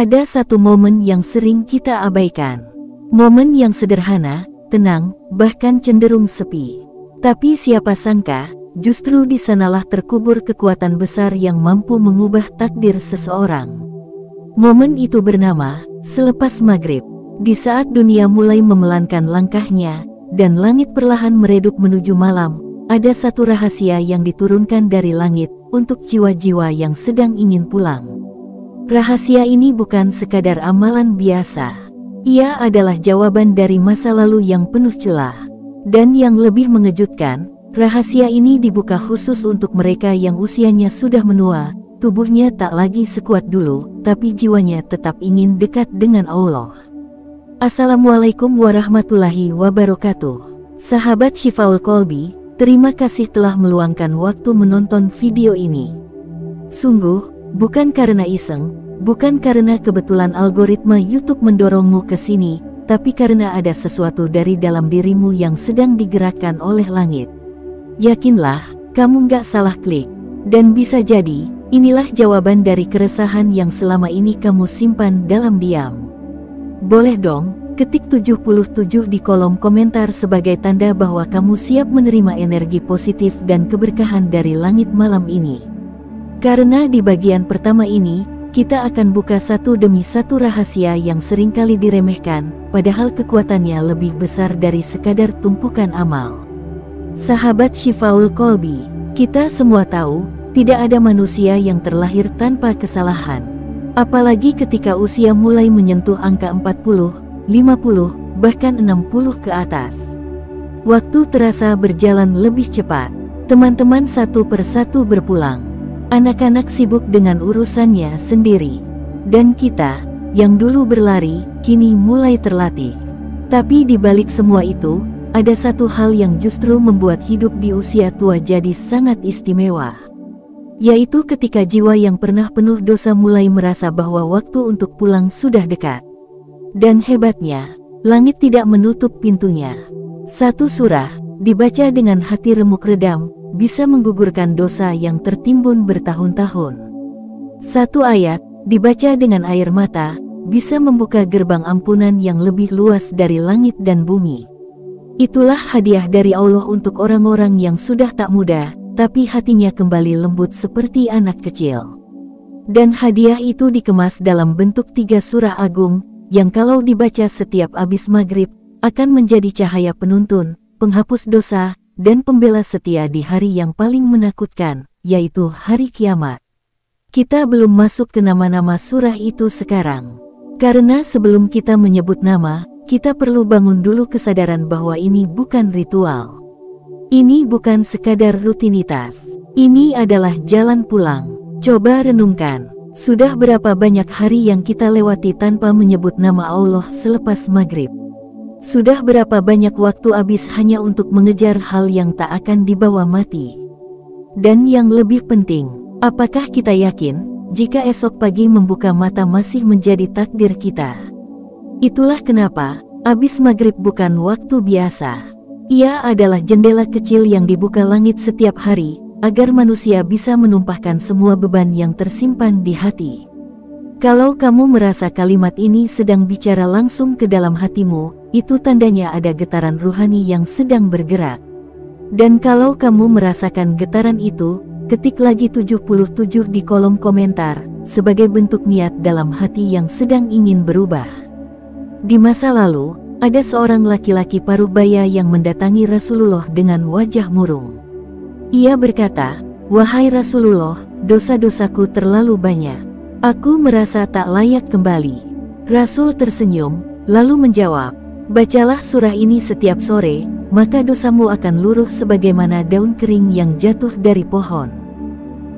Ada satu momen yang sering kita abaikan. Momen yang sederhana, tenang, bahkan cenderung sepi. Tapi siapa sangka, justru di sanalah terkubur kekuatan besar yang mampu mengubah takdir seseorang. Momen itu bernama, selepas maghrib. Di saat dunia mulai memelankan langkahnya, dan langit perlahan meredup menuju malam, ada satu rahasia yang diturunkan dari langit, untuk jiwa-jiwa yang sedang ingin pulang. Rahasia ini bukan sekadar amalan biasa. Ia adalah jawaban dari masa lalu yang penuh celah. Dan yang lebih mengejutkan, rahasia ini dibuka khusus untuk mereka yang usianya sudah menua, tubuhnya tak lagi sekuat dulu, tapi jiwanya tetap ingin dekat dengan Allah. Assalamualaikum warahmatullahi wabarakatuh. Sahabat Syifaul Qalbi, terima kasih telah meluangkan waktu menonton video ini. Sungguh, bukan karena iseng, bukan karena kebetulan algoritma YouTube mendorongmu ke sini, tapi karena ada sesuatu dari dalam dirimu yang sedang digerakkan oleh langit. Yakinlah, kamu gak salah klik. Dan bisa jadi, inilah jawaban dari keresahan yang selama ini kamu simpan dalam diam. Boleh dong, ketik 77 di kolom komentar sebagai tanda bahwa kamu siap menerima energi positif dan keberkahan dari langit malam ini. Karena di bagian pertama ini, kita akan buka satu demi satu rahasia yang seringkali diremehkan, padahal kekuatannya lebih besar dari sekadar tumpukan amal. Sahabat Syifaul Qalbi, kita semua tahu, tidak ada manusia yang terlahir tanpa kesalahan. Apalagi ketika usia mulai menyentuh angka 40, 50, bahkan 60 ke atas. Waktu terasa berjalan lebih cepat. Teman-teman satu persatu berpulang. Anak-anak sibuk dengan urusannya sendiri. Dan kita, yang dulu berlari, kini mulai terlatih. Tapi di balik semua itu, ada satu hal yang justru membuat hidup di usia tua jadi sangat istimewa. Yaitu ketika jiwa yang pernah penuh dosa mulai merasa bahwa waktu untuk pulang sudah dekat. Dan hebatnya, langit tidak menutup pintunya. Satu surah, dibaca dengan hati remuk redam, bisa menggugurkan dosa yang tertimbun bertahun-tahun. Satu ayat, dibaca dengan air mata, bisa membuka gerbang ampunan yang lebih luas dari langit dan bumi. Itulah hadiah dari Allah untuk orang-orang yang sudah tak muda, tapi hatinya kembali lembut seperti anak kecil. Dan hadiah itu dikemas dalam bentuk 3 surah agung, yang kalau dibaca setiap abis maghrib, akan menjadi cahaya penuntun, penghapus dosa, dan pembela setia di hari yang paling menakutkan, yaitu hari kiamat. Kita belum masuk ke nama-nama surah itu sekarang. Karena sebelum kita menyebut nama, kita perlu bangun dulu kesadaran bahwa ini bukan ritual. Ini bukan sekadar rutinitas. Ini adalah jalan pulang. Coba renungkan, sudah berapa banyak hari yang kita lewati tanpa menyebut nama Allah selepas maghrib? Sudah berapa banyak waktu habis hanya untuk mengejar hal yang tak akan dibawa mati? Dan yang lebih penting, apakah kita yakin, jika esok pagi membuka mata masih menjadi takdir kita? Itulah kenapa, habis maghrib bukan waktu biasa. Ia adalah jendela kecil yang dibuka langit setiap hari, agar manusia bisa menumpahkan semua beban yang tersimpan di hati. Kalau kamu merasa kalimat ini sedang bicara langsung ke dalam hatimu, itu tandanya ada getaran ruhani yang sedang bergerak. Dan kalau kamu merasakan getaran itu, ketik lagi 77 di kolom komentar, sebagai bentuk niat dalam hati yang sedang ingin berubah. Di masa lalu, ada seorang laki-laki paruh baya yang mendatangi Rasulullah dengan wajah murung. Ia berkata, "Wahai Rasulullah, dosa-dosaku terlalu banyak. Aku merasa tak layak kembali." Rasul tersenyum, lalu menjawab, "Bacalah surah ini setiap sore, maka dosamu akan luruh sebagaimana daun kering yang jatuh dari pohon."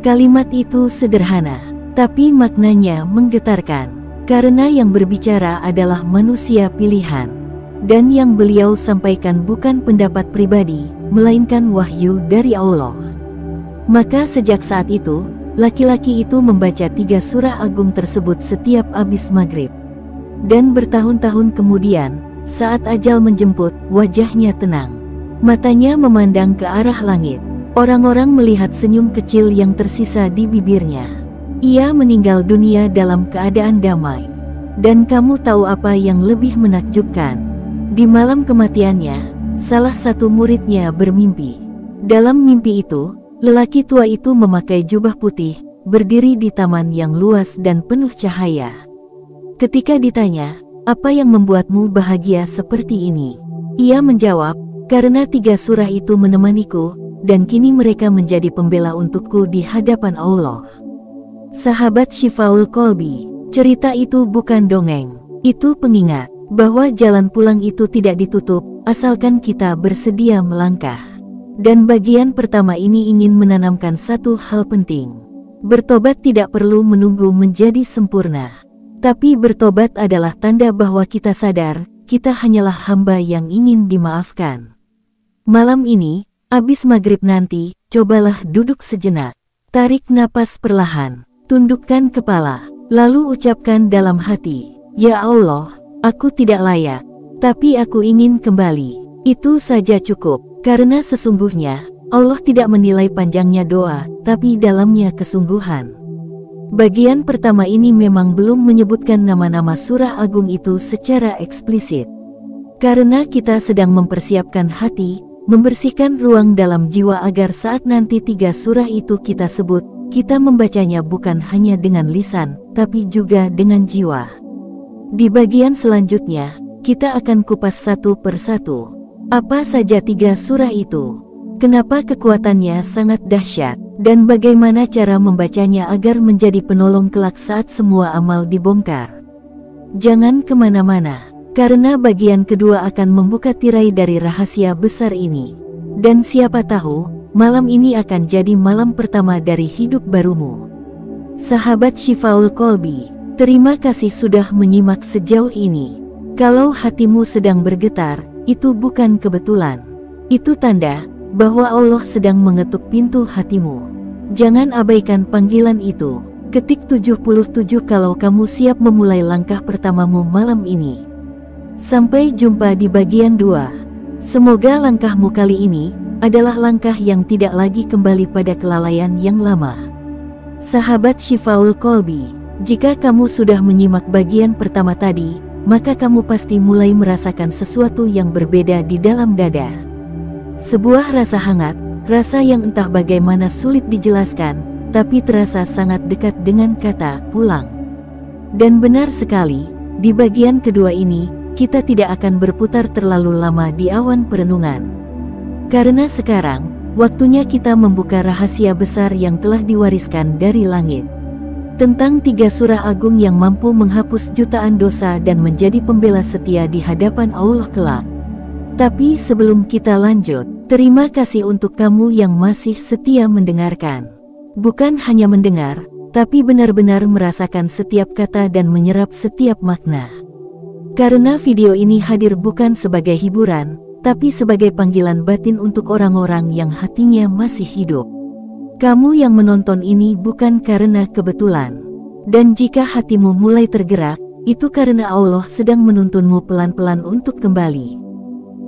Kalimat itu sederhana, tapi maknanya menggetarkan. Karena yang berbicara adalah manusia pilihan. Dan yang beliau sampaikan bukan pendapat pribadi, melainkan wahyu dari Allah. Maka sejak saat itu, laki-laki itu membaca 3 surah agung tersebut setiap abis maghrib. Dan bertahun-tahun kemudian, saat ajal menjemput, wajahnya tenang. Matanya memandang ke arah langit. Orang-orang melihat senyum kecil yang tersisa di bibirnya. Ia meninggal dunia dalam keadaan damai. Dan kamu tahu apa yang lebih menakjubkan? Di malam kematiannya, salah satu muridnya bermimpi. Dalam mimpi itu, lelaki tua itu memakai jubah putih, berdiri di taman yang luas dan penuh cahaya. Ketika ditanya, "Apa yang membuatmu bahagia seperti ini?" Ia menjawab, "Karena 3 surah itu menemaniku, dan kini mereka menjadi pembela untukku di hadapan Allah." Sahabat Syifaul Qalbi, cerita itu bukan dongeng. Itu pengingat bahwa jalan pulang itu tidak ditutup, asalkan kita bersedia melangkah. Dan bagian pertama ini ingin menanamkan satu hal penting. Bertobat tidak perlu menunggu menjadi sempurna. Tapi bertobat adalah tanda bahwa kita sadar, kita hanyalah hamba yang ingin dimaafkan. Malam ini, abis maghrib nanti, cobalah duduk sejenak. Tarik napas perlahan, tundukkan kepala, lalu ucapkan dalam hati, "Ya Allah, aku tidak layak, tapi aku ingin kembali." Itu saja cukup, karena sesungguhnya, Allah tidak menilai panjangnya doa, tapi dalamnya kesungguhan. Bagian pertama ini memang belum menyebutkan nama-nama surah agung itu secara eksplisit. Karena kita sedang mempersiapkan hati, membersihkan ruang dalam jiwa agar saat nanti 3 surah itu kita sebut, kita membacanya bukan hanya dengan lisan, tapi juga dengan jiwa. Di bagian selanjutnya, kita akan kupas satu persatu. Apa saja 3 surah itu? Kenapa kekuatannya sangat dahsyat? Dan bagaimana cara membacanya agar menjadi penolong kelak saat semua amal dibongkar? Jangan kemana-mana, karena bagian kedua akan membuka tirai dari rahasia besar ini. Dan siapa tahu, malam ini akan jadi malam pertama dari hidup barumu. Sahabat Syifaul Qalbi, terima kasih sudah menyimak sejauh ini. Kalau hatimu sedang bergetar, itu bukan kebetulan. Itu tanda bahwa Allah sedang mengetuk pintu hatimu. Jangan abaikan panggilan itu. Ketik 77 kalau kamu siap memulai langkah pertamamu malam ini. Sampai jumpa di bagian 2. Semoga langkahmu kali ini adalah langkah yang tidak lagi kembali pada kelalaian yang lama. Sahabat Syifaul Qalbi, jika kamu sudah menyimak bagian pertama tadi, maka kamu pasti mulai merasakan sesuatu yang berbeda di dalam dada. Sebuah rasa hangat, rasa yang entah bagaimana sulit dijelaskan, tapi terasa sangat dekat dengan kata pulang. Dan benar sekali, di bagian kedua ini, kita tidak akan berputar terlalu lama di awan perenungan. Karena sekarang, waktunya kita membuka rahasia besar yang telah diwariskan dari langit. Tentang 3 surah agung yang mampu menghapus jutaan dosa dan menjadi pembela setia di hadapan Allah kelak. Tapi sebelum kita lanjut, terima kasih untuk kamu yang masih setia mendengarkan. Bukan hanya mendengar, tapi benar-benar merasakan setiap kata dan menyerap setiap makna. Karena video ini hadir bukan sebagai hiburan, tapi sebagai panggilan batin untuk orang-orang yang hatinya masih hidup. Kamu yang menonton ini bukan karena kebetulan. Dan jika hatimu mulai tergerak, itu karena Allah sedang menuntunmu pelan-pelan untuk kembali.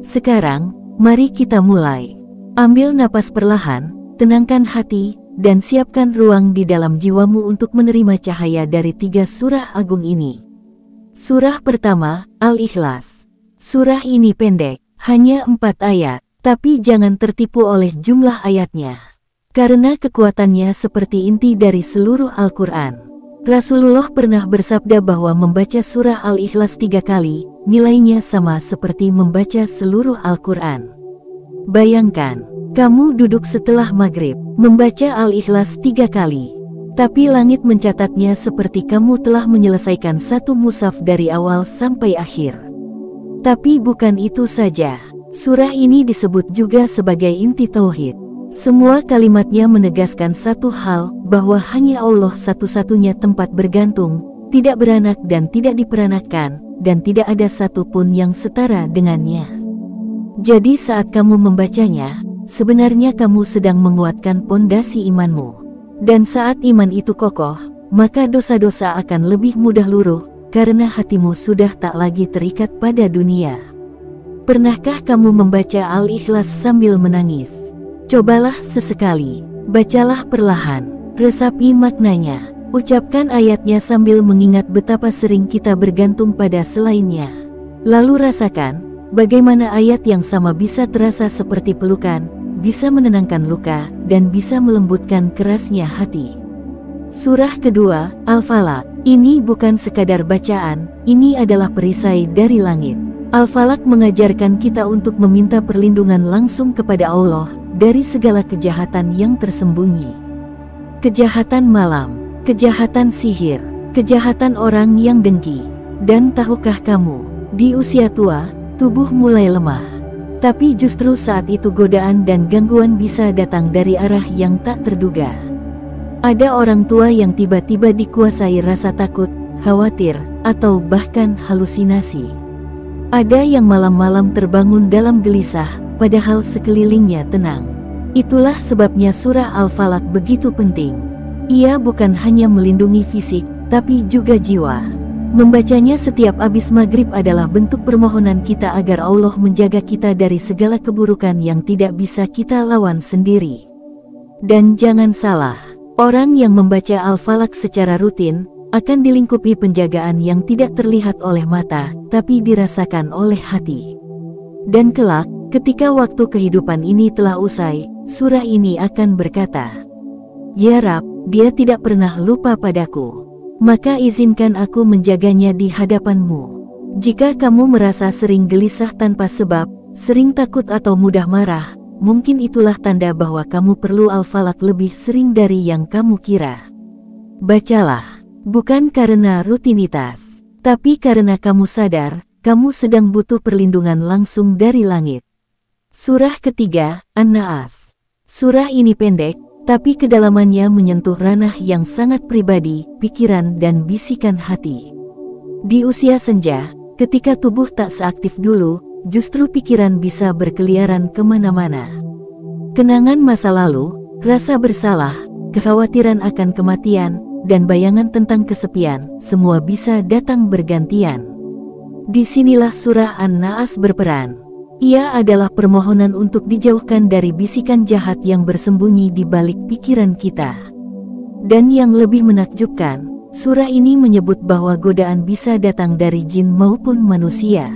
Sekarang, mari kita mulai. Ambil napas perlahan, tenangkan hati, dan siapkan ruang di dalam jiwamu untuk menerima cahaya dari 3 surah agung ini. Surah pertama, Al-Ikhlas. Surah ini pendek, hanya 4 ayat, tapi jangan tertipu oleh jumlah ayatnya. Karena kekuatannya seperti inti dari seluruh Al-Quran. Rasulullah pernah bersabda bahwa membaca surah Al-Ikhlas 3 kali, nilainya sama seperti membaca seluruh Al-Quran. Bayangkan, kamu duduk setelah maghrib, membaca Al-Ikhlas 3 kali. Tapi langit mencatatnya seperti kamu telah menyelesaikan 1 mushaf dari awal sampai akhir. Tapi bukan itu saja, surah ini disebut juga sebagai inti tauhid. Semua kalimatnya menegaskan satu hal, bahwa hanya Allah satu-satunya tempat bergantung, tidak beranak dan tidak diperanakkan, dan tidak ada satupun yang setara dengannya. Jadi saat kamu membacanya, sebenarnya kamu sedang menguatkan pondasi imanmu. Dan saat iman itu kokoh, maka dosa-dosa akan lebih mudah luruh, karena hatimu sudah tak lagi terikat pada dunia. Pernahkah kamu membaca Al-Ikhlas sambil menangis? Cobalah sesekali, bacalah perlahan, resapi maknanya, Ucapkan ayatnya sambil mengingat betapa sering kita bergantung pada selainnya. Lalu rasakan bagaimana ayat yang sama bisa terasa seperti pelukan, bisa menenangkan luka, dan bisa melembutkan kerasnya hati. Surah kedua, Al-Falaq. Ini bukan sekadar bacaan, ini adalah perisai dari langit. Al-Falaq mengajarkan kita untuk meminta perlindungan langsung kepada Allah dari segala kejahatan yang tersembunyi. Kejahatan malam, kejahatan sihir, kejahatan orang yang dengki. Dan tahukah kamu, di usia tua, tubuh mulai lemah. Tapi justru saat itu godaan dan gangguan bisa datang dari arah yang tak terduga. Ada orang tua yang tiba-tiba dikuasai rasa takut, khawatir, atau bahkan halusinasi. Ada yang malam-malam terbangun dalam gelisah, padahal sekelilingnya tenang. Itulah sebabnya surah Al-Falaq begitu penting. Ia bukan hanya melindungi fisik, tapi juga jiwa. Membacanya setiap habis maghrib adalah bentuk permohonan kita agar Allah menjaga kita dari segala keburukan yang tidak bisa kita lawan sendiri. Dan jangan salah, orang yang membaca Al-Falaq secara rutin akan dilingkupi penjagaan yang tidak terlihat oleh mata, tapi dirasakan oleh hati. Dan kelak, ketika waktu kehidupan ini telah usai, surah ini akan berkata, "Ya Rab, Dia tidak pernah lupa padaku. Maka izinkan aku menjaganya di hadapanmu." Jika kamu merasa sering gelisah tanpa sebab, sering takut atau mudah marah, mungkin itulah tanda bahwa kamu perlu Al-Falaq lebih sering dari yang kamu kira. Bacalah, bukan karena rutinitas, tapi karena kamu sadar, kamu sedang butuh perlindungan langsung dari langit. Surah ketiga, An-Naas. Surah ini pendek, tapi kedalamannya menyentuh ranah yang sangat pribadi, pikiran dan bisikan hati. Di usia senja, ketika tubuh tak seaktif dulu, justru pikiran bisa berkeliaran kemana-mana. Kenangan masa lalu, rasa bersalah, kekhawatiran akan kematian, dan bayangan tentang kesepian, semua bisa datang bergantian. Disinilah surah An-Naas berperan. Ia adalah permohonan untuk dijauhkan dari bisikan jahat yang bersembunyi di balik pikiran kita. Dan yang lebih menakjubkan, surah ini menyebut bahwa godaan bisa datang dari jin maupun manusia.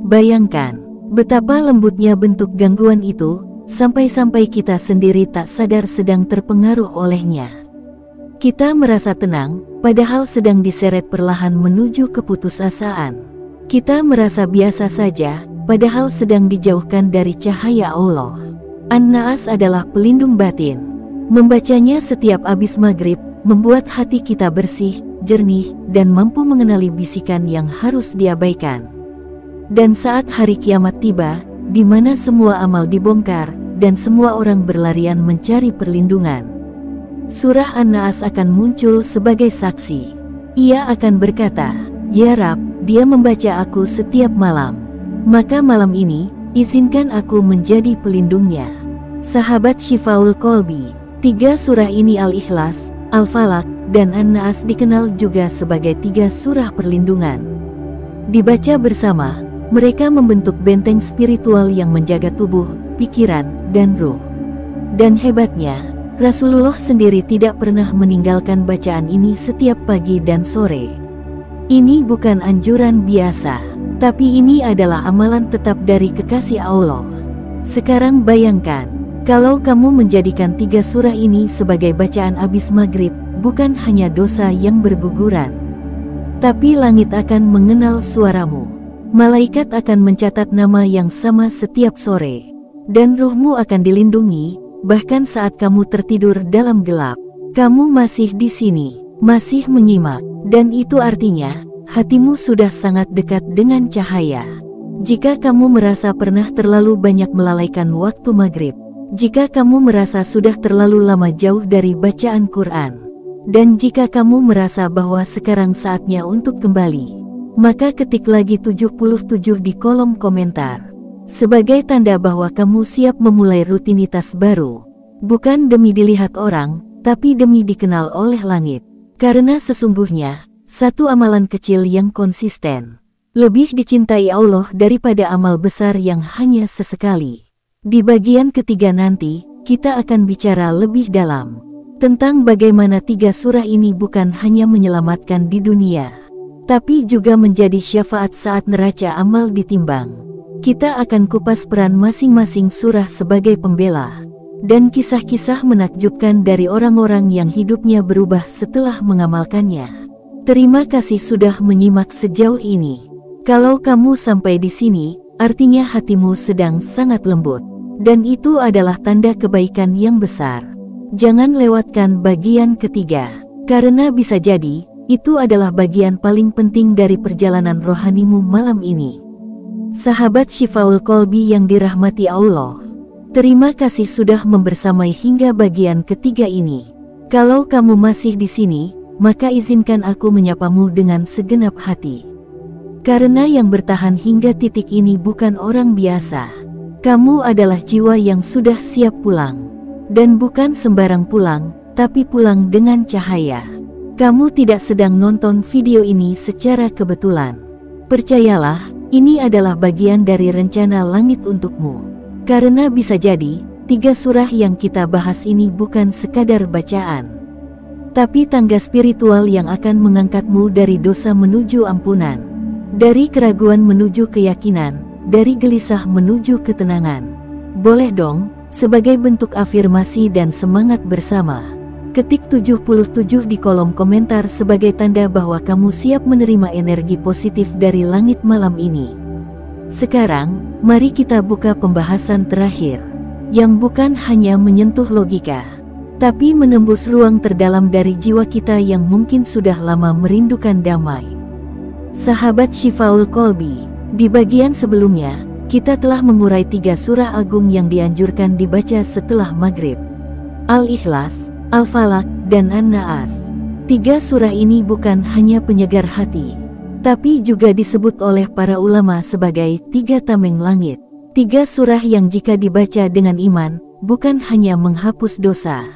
Bayangkan, betapa lembutnya bentuk gangguan itu, sampai-sampai kita sendiri tak sadar sedang terpengaruh olehnya. Kita merasa tenang, padahal sedang diseret perlahan menuju keputusasaan. Kita merasa biasa saja, padahal sedang dijauhkan dari cahaya Allah. An-Naas adalah pelindung batin. Membacanya setiap habis maghrib, membuat hati kita bersih, jernih, dan mampu mengenali bisikan yang harus diabaikan. Dan saat hari kiamat tiba, di mana semua amal dibongkar, dan semua orang berlarian mencari perlindungan, surah An-Naas akan muncul sebagai saksi. Ia akan berkata, "Ya Rab, Dia membaca aku setiap malam. Maka malam ini, izinkan aku menjadi pelindungnya." Sahabat Syifaul Qalbi, 3 surah ini Al-Ikhlas, Al-Falaq, dan An-Naas dikenal juga sebagai 3 surah perlindungan. Dibaca bersama, mereka membentuk benteng spiritual yang menjaga tubuh, pikiran, dan ruh. Dan hebatnya, Rasulullah sendiri tidak pernah meninggalkan bacaan ini setiap pagi dan sore. Ini bukan anjuran biasa, tapi ini adalah amalan tetap dari kekasih Allah. Sekarang bayangkan, kalau kamu menjadikan 3 surah ini sebagai bacaan habis maghrib, bukan hanya dosa yang berguguran, tapi langit akan mengenal suaramu. Malaikat akan mencatat nama yang sama setiap sore, dan ruhmu akan dilindungi, bahkan saat kamu tertidur dalam gelap. Kamu masih di sini, masih menyimak, dan itu artinya hatimu sudah sangat dekat dengan cahaya. Jika kamu merasa pernah terlalu banyak melalaikan waktu maghrib, jika kamu merasa sudah terlalu lama jauh dari bacaan Quran, dan jika kamu merasa bahwa sekarang saatnya untuk kembali, maka ketik lagi 77 di kolom komentar, sebagai tanda bahwa kamu siap memulai rutinitas baru, bukan demi dilihat orang, tapi demi dikenal oleh langit. Karena sesungguhnya, satu amalan kecil yang konsisten lebih dicintai Allah daripada amal besar yang hanya sesekali. Di bagian ketiga nanti, kita akan bicara lebih dalam tentang bagaimana 3 surah ini bukan hanya menyelamatkan di dunia, tapi juga menjadi syafaat saat neraca amal ditimbang. Kita akan kupas peran masing-masing surah sebagai pembela, dan kisah-kisah menakjubkan dari orang-orang yang hidupnya berubah setelah mengamalkannya. Terima kasih sudah menyimak sejauh ini. Kalau kamu sampai di sini, artinya hatimu sedang sangat lembut, dan itu adalah tanda kebaikan yang besar. Jangan lewatkan bagian ketiga, karena bisa jadi itu adalah bagian paling penting dari perjalanan rohanimu malam ini. Sahabat Syifaul Qalbi yang dirahmati Allah, terima kasih sudah membersamai hingga bagian ketiga ini. Kalau kamu masih di sini, maka izinkan aku menyapamu dengan segenap hati. Karena yang bertahan hingga titik ini bukan orang biasa. Kamu adalah jiwa yang sudah siap pulang. Dan bukan sembarang pulang, tapi pulang dengan cahaya. Kamu tidak sedang nonton video ini secara kebetulan. Percayalah, ini adalah bagian dari rencana langit untukmu. Karena bisa jadi, 3 surah yang kita bahas ini bukan sekadar bacaan, tapi tangga spiritual yang akan mengangkatmu dari dosa menuju ampunan, dari keraguan menuju keyakinan, dari gelisah menuju ketenangan. Boleh dong, sebagai bentuk afirmasi dan semangat bersama, ketik 77 di kolom komentar sebagai tanda bahwa kamu siap menerima energi positif dari langit malam ini. Sekarang, mari kita buka pembahasan terakhir, yang bukan hanya menyentuh logika, tapi menembus ruang terdalam dari jiwa kita yang mungkin sudah lama merindukan damai. Sahabat Syifaul Qalbi, di bagian sebelumnya, kita telah mengurai 3 surah agung yang dianjurkan dibaca setelah maghrib. Al-Ikhlas, Al-Falaq, dan An-Naas. 3 surah ini bukan hanya penyegar hati, tapi juga disebut oleh para ulama sebagai 3 tameng langit. 3 surah yang jika dibaca dengan iman, bukan hanya menghapus dosa,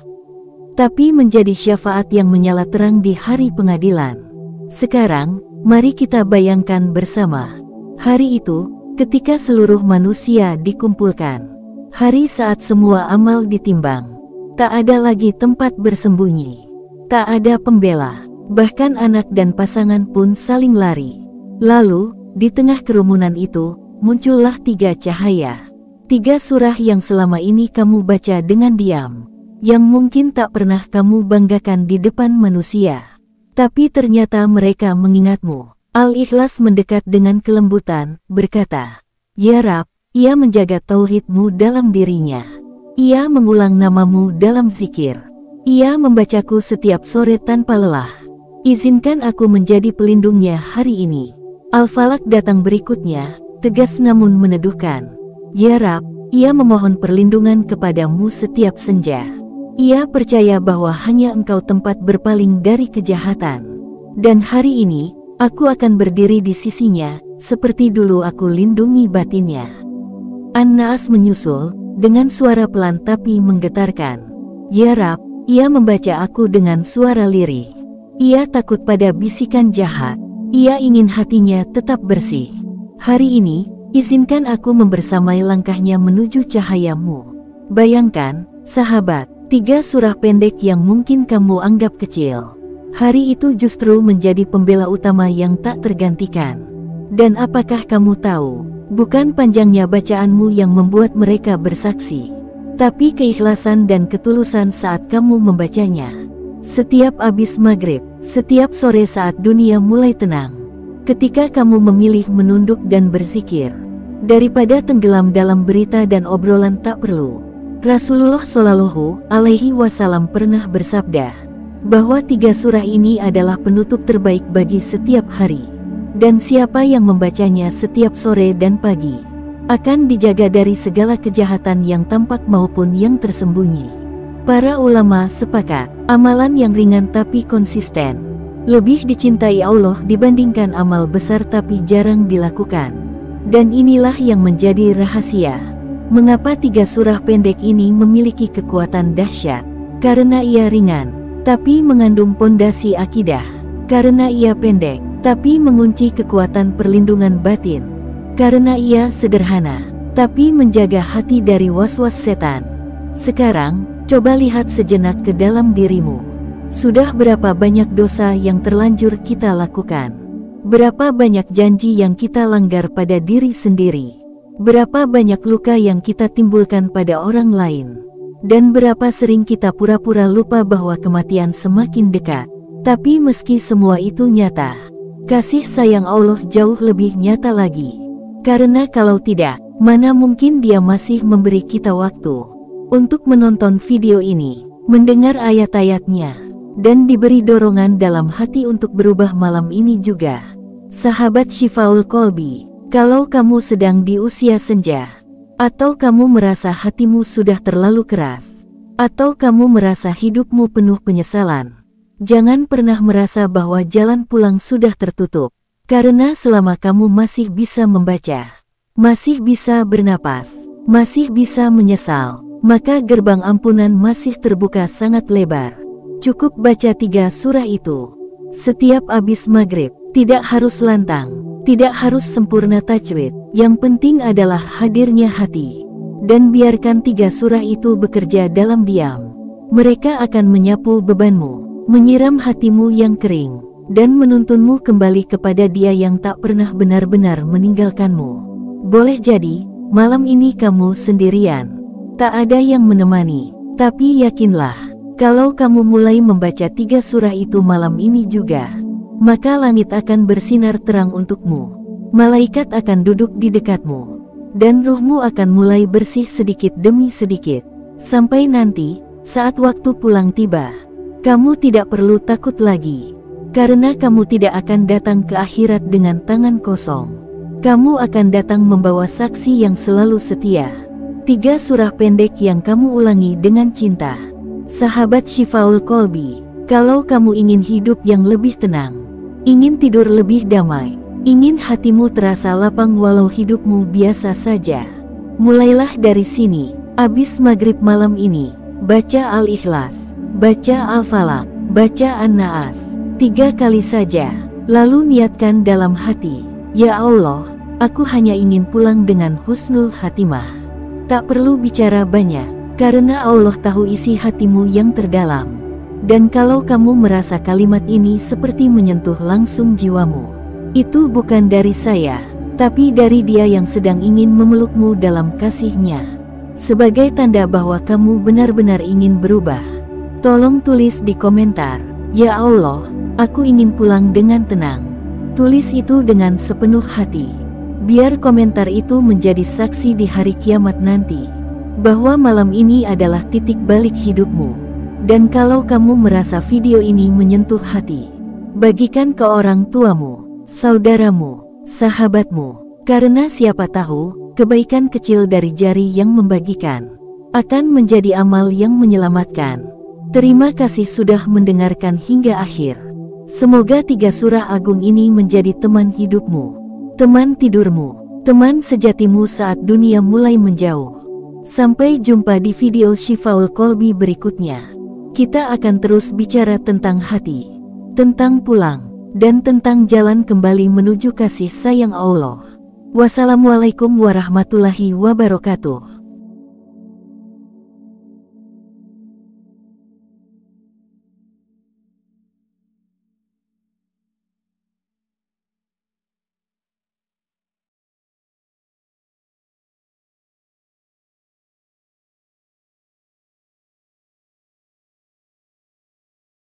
tapi menjadi syafaat yang menyala terang di hari pengadilan. Sekarang, mari kita bayangkan bersama hari itu, ketika seluruh manusia dikumpulkan. Hari saat semua amal ditimbang. Tak ada lagi tempat bersembunyi. Tak ada pembela. Bahkan anak dan pasangan pun saling lari. Lalu, di tengah kerumunan itu, muncullah 3 cahaya. 3 surah yang selama ini kamu baca dengan diam. Yang mungkin tak pernah kamu banggakan di depan manusia. Tapi ternyata mereka mengingatmu. Al-Ikhlas mendekat dengan kelembutan, berkata, "Ya Rab," ia menjaga tauhidmu dalam dirinya. Ia mengulang namamu dalam zikir. Ia membacaku setiap sore tanpa lelah. Izinkan aku menjadi pelindungnya hari ini. Al-Falaq datang berikutnya, tegas namun meneduhkan. Ya Rab, ia memohon perlindungan kepadamu setiap senja. Ia percaya bahwa hanya Engkau tempat berpaling dari kejahatan. Dan hari ini, aku akan berdiri di sisinya, seperti dulu aku lindungi batinnya. An-Naas menyusul, dengan suara pelan tapi menggetarkan. Ya Rab, ia membaca aku dengan suara lirih. Ia takut pada bisikan jahat. Ia ingin hatinya tetap bersih. Hari ini, izinkan aku membersamai langkahnya menuju cahayamu. Bayangkan, sahabat, 3 surah pendek yang mungkin kamu anggap kecil. Hari itu justru menjadi pembela utama yang tak tergantikan. Dan apakah kamu tahu, bukan panjangnya bacaanmu yang membuat mereka bersaksi, tapi keikhlasan dan ketulusan saat kamu membacanya. Setiap habis maghrib, setiap sore saat dunia mulai tenang, ketika kamu memilih menunduk dan berzikir, daripada tenggelam dalam berita dan obrolan tak perlu. Rasulullah Shallallahu Alaihi Wasallam pernah bersabda, bahwa 3 surah ini adalah penutup terbaik bagi setiap hari. Dan siapa yang membacanya setiap sore dan pagi, akan dijaga dari segala kejahatan yang tampak maupun yang tersembunyi. Para ulama sepakat, amalan yang ringan tapi konsisten, lebih dicintai Allah dibandingkan amal besar tapi jarang dilakukan. Dan inilah yang menjadi rahasia, mengapa 3 surah pendek ini memiliki kekuatan dahsyat. Karena ia ringan, tapi mengandung pondasi akidah. Karena ia pendek, tapi mengunci kekuatan perlindungan batin. Karena ia sederhana, tapi menjaga hati dari was-was setan. Sekarang, Coba lihat sejenak ke dalam dirimu. Sudah berapa banyak dosa yang terlanjur kita lakukan? Berapa banyak janji yang kita langgar pada diri sendiri? Berapa banyak luka yang kita timbulkan pada orang lain? Dan berapa sering kita pura-pura lupa bahwa kematian semakin dekat? Tapi meski semua itu nyata, kasih sayang Allah jauh lebih nyata lagi. Karena kalau tidak, mana mungkin Dia masih memberi kita waktu untuk menonton video ini, mendengar ayat-ayatnya, dan diberi dorongan dalam hati untuk berubah malam ini juga. Sahabat Syifaul Qalbi, kalau kamu sedang di usia senja, atau kamu merasa hatimu sudah terlalu keras, atau kamu merasa hidupmu penuh penyesalan, jangan pernah merasa bahwa jalan pulang sudah tertutup. Karena selama kamu masih bisa membaca, masih bisa bernapas, masih bisa menyesal, maka gerbang ampunan masih terbuka sangat lebar. Cukup baca 3 surah itu setiap habis maghrib. Tidak harus lantang, tidak harus sempurna tajwid, yang penting adalah hadirnya hati. Dan biarkan 3 surah itu bekerja dalam diam. Mereka akan menyapu bebanmu, menyiram hatimu yang kering, dan menuntunmu kembali kepada Dia yang tak pernah benar-benar meninggalkanmu. Boleh jadi, malam ini kamu sendirian, tak ada yang menemani, tapi yakinlah, kalau kamu mulai membaca 3 surah itu malam ini juga, maka langit akan bersinar terang untukmu, malaikat akan duduk di dekatmu, dan ruhmu akan mulai bersih sedikit demi sedikit, sampai nanti, saat waktu pulang tiba, kamu tidak perlu takut lagi, karena kamu tidak akan datang ke akhirat dengan tangan kosong. Kamu akan datang membawa saksi yang selalu setia. 3 surah pendek yang kamu ulangi dengan cinta. Sahabat Syifaul Qalbi, kalau kamu ingin hidup yang lebih tenang, ingin tidur lebih damai, ingin hatimu terasa lapang walau hidupmu biasa saja, mulailah dari sini. Abis maghrib malam ini, baca Al-Ikhlas, baca Al-Falaq, baca An-Naas 3 kali saja, lalu niatkan dalam hati, ya Allah, aku hanya ingin pulang dengan husnul khatimah. Tak perlu bicara banyak, karena Allah tahu isi hatimu yang terdalam. Dan kalau kamu merasa kalimat ini seperti menyentuh langsung jiwamu, itu bukan dari saya, tapi dari Dia yang sedang ingin memelukmu dalam kasih-Nya. Sebagai tanda bahwa kamu benar-benar ingin berubah, tolong tulis di komentar, ya Allah, aku ingin pulang dengan tenang. Tulis itu dengan sepenuh hati. Biar komentar itu menjadi saksi di hari kiamat nanti, bahwa malam ini adalah titik balik hidupmu. Dan kalau kamu merasa video ini menyentuh hati, bagikan ke orang tuamu, saudaramu, sahabatmu, karena siapa tahu, kebaikan kecil dari jari yang membagikan akan menjadi amal yang menyelamatkan. Terima kasih sudah mendengarkan hingga akhir. Semoga 3 surah agung ini menjadi teman hidupmu, teman tidurmu, teman sejatimu saat dunia mulai menjauh. Sampai jumpa di video Syifaul Qalbi berikutnya. Kita akan terus bicara tentang hati, tentang pulang, dan tentang jalan kembali menuju kasih sayang Allah. Wassalamualaikum warahmatullahi wabarakatuh.